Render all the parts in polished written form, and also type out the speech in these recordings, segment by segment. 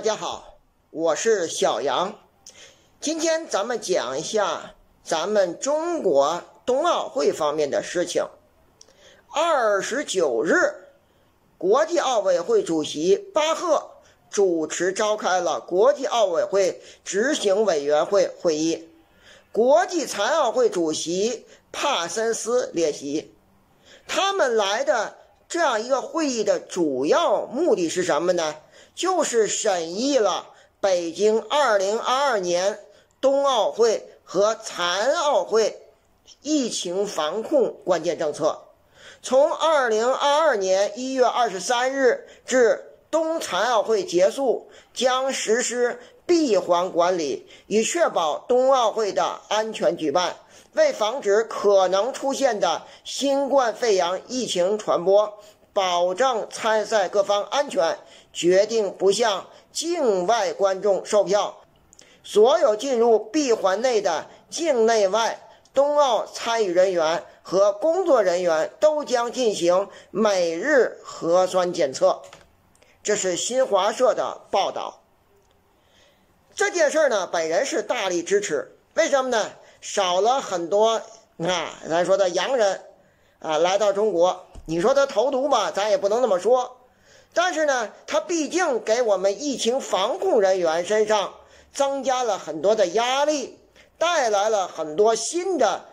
家好，我是小杨。今天咱们讲一下咱们中国冬奥会方面的事情。29日，国际奥委会主席巴赫主持召开了国际奥委会执行委员会会议，国际残奥会主席帕森斯列席。他们来的这样一个会议的主要目的是什么呢？就是审议了北京2022年冬奥会和残奥会疫情防控关键政策。从2022年1月23日至冬残奥会结束，将实施闭环管理，以确保冬奥会的安全举办。为防止可能出现的新冠肺炎疫情传播，保障参赛各方安全，决定不向境外观众售票。所有进入闭环内的境内外冬奥参与人员和工作人员都将进行每日核酸检测。这是新华社的报道。这件事呢，本人是大力支持。为什么呢？少了很多咱说的洋人来到中国。你说他投毒吧，咱也不能那么说，但是呢，他毕竟给我们疫情防控人员身上增加了很多的压力，带来了很多新的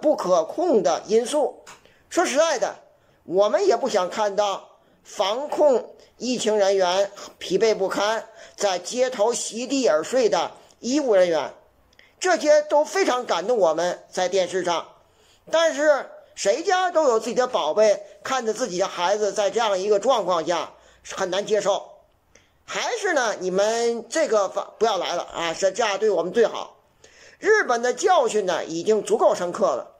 不可控的因素。说实在的，我们也不想看到防控疫情人员疲惫不堪，在街头席地而睡的医务人员，这些都非常感动我们在电视上。但是谁家都有自己的宝贝，看着自己的孩子在这样一个状况下很难接受。还是呢，你们这个不要来了是这样对我们最好。日本的教训呢已经足够深刻了。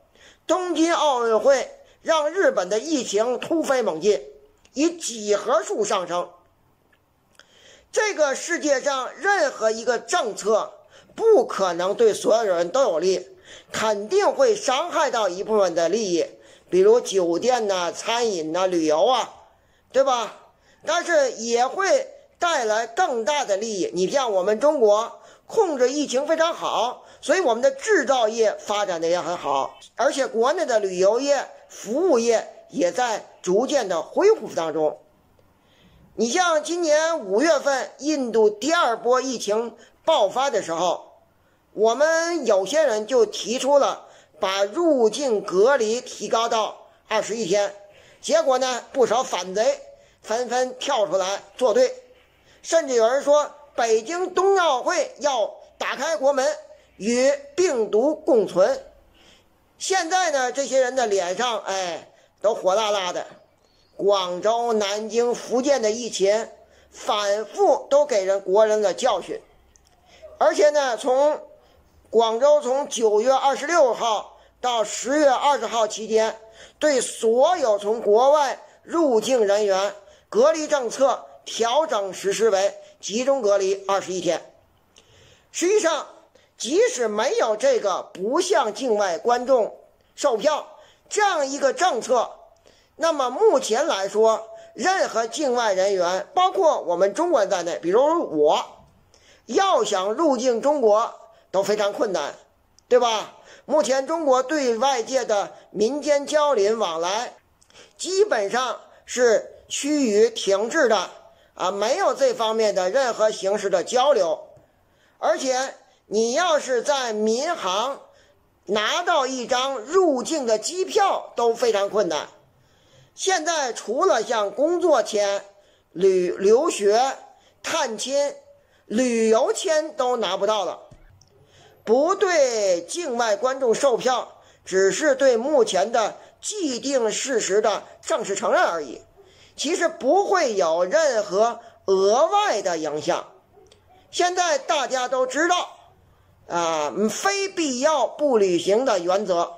东京奥运会让日本的疫情突飞猛进，以几何数上升。这个世界上任何一个政策不可能对所有人都有利，肯定会伤害到一部分的利益，比如酒店餐饮旅游对吧？但是也会带来更大的利益。你像我们中国控制疫情非常好，所以我们的制造业发展的也很好，而且国内的旅游业、服务业也在逐渐的恢复当中。你像今年5月份印度第二波疫情爆发的时候，我们有些人就提出了把入境隔离提高到21天，结果呢，不少反贼纷纷跳出来作对，甚至有人说北京冬奥会要打开国门，与病毒共存。现在呢，这些人的脸上都火辣辣的。广州、南京、福建的疫情反复都给国人的教训。而且呢，广州从9月26号到10月20号期间，对所有从国外入境人员隔离政策调整实施为集中隔离21天。实际上，即使没有这个不向境外观众售票这样一个政策，那么目前来说，任何境外人员，包括我们中国人在内，比如我，要想入境中国都非常困难，对吧？目前中国对外界的民间交流往来基本上是趋于停滞的没有这方面的任何形式的交流。而且你要是在民航拿到一张入境的机票都非常困难。现在除了像工作签、留学、探亲、旅游签都拿不到了。不对境外观众售票，只是对目前的既定事实的正式承认而已，其实不会有任何额外的影响。现在大家都知道非必要不履行的原则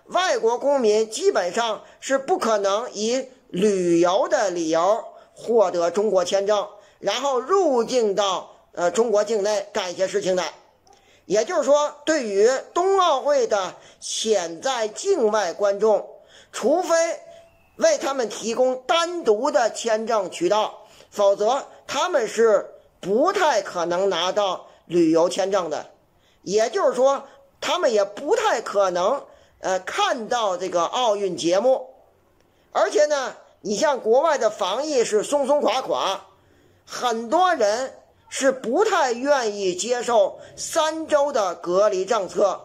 外国公民基本上是不可能以旅游的理由获得中国签证，然后入境到中国境内干一些事情的。也就是说，对于冬奥会的潜在境外观众，除非为他们提供单独的签证渠道，否则他们是不太可能拿到旅游签证的，也就是说，他们也不太可能看到这个奥运节目。而且呢，你像国外的防疫是松松垮垮，很多人是不太愿意接受3周的隔离政策，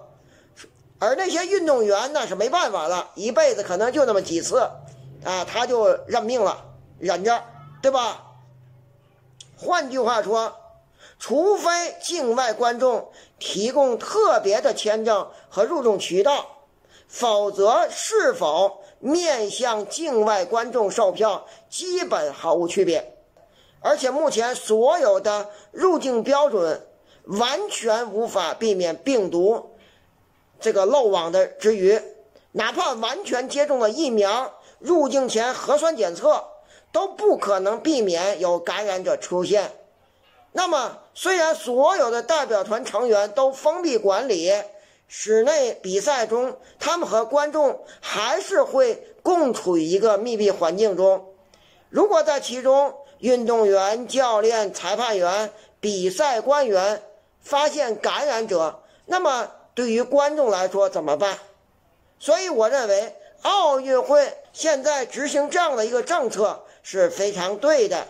而那些运动员那是没办法了，一辈子可能就那么几次啊，他就认命了，忍着，对吧？换句话说，除非境外观众提供特别的签证和入境渠道，否则是否面向境外观众售票基本毫无区别。而且目前所有的入境标准完全无法避免病毒这个漏网的之余，哪怕完全接种了疫苗，入境前核酸检测都不可能避免有感染者出现。那么虽然所有的代表团成员都封闭管理，室内比赛中他们和观众还是会共处于一个密闭环境中。如果在其中运动员、教练、裁判员、比赛官员发现感染者，那么对于观众来说怎么办？所以我认为奥运会现在执行这样的一个政策是非常对的。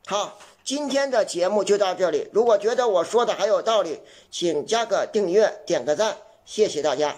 好，今天的节目就到这里，如果觉得我说的还有道理，请加个订阅，点个赞，谢谢大家。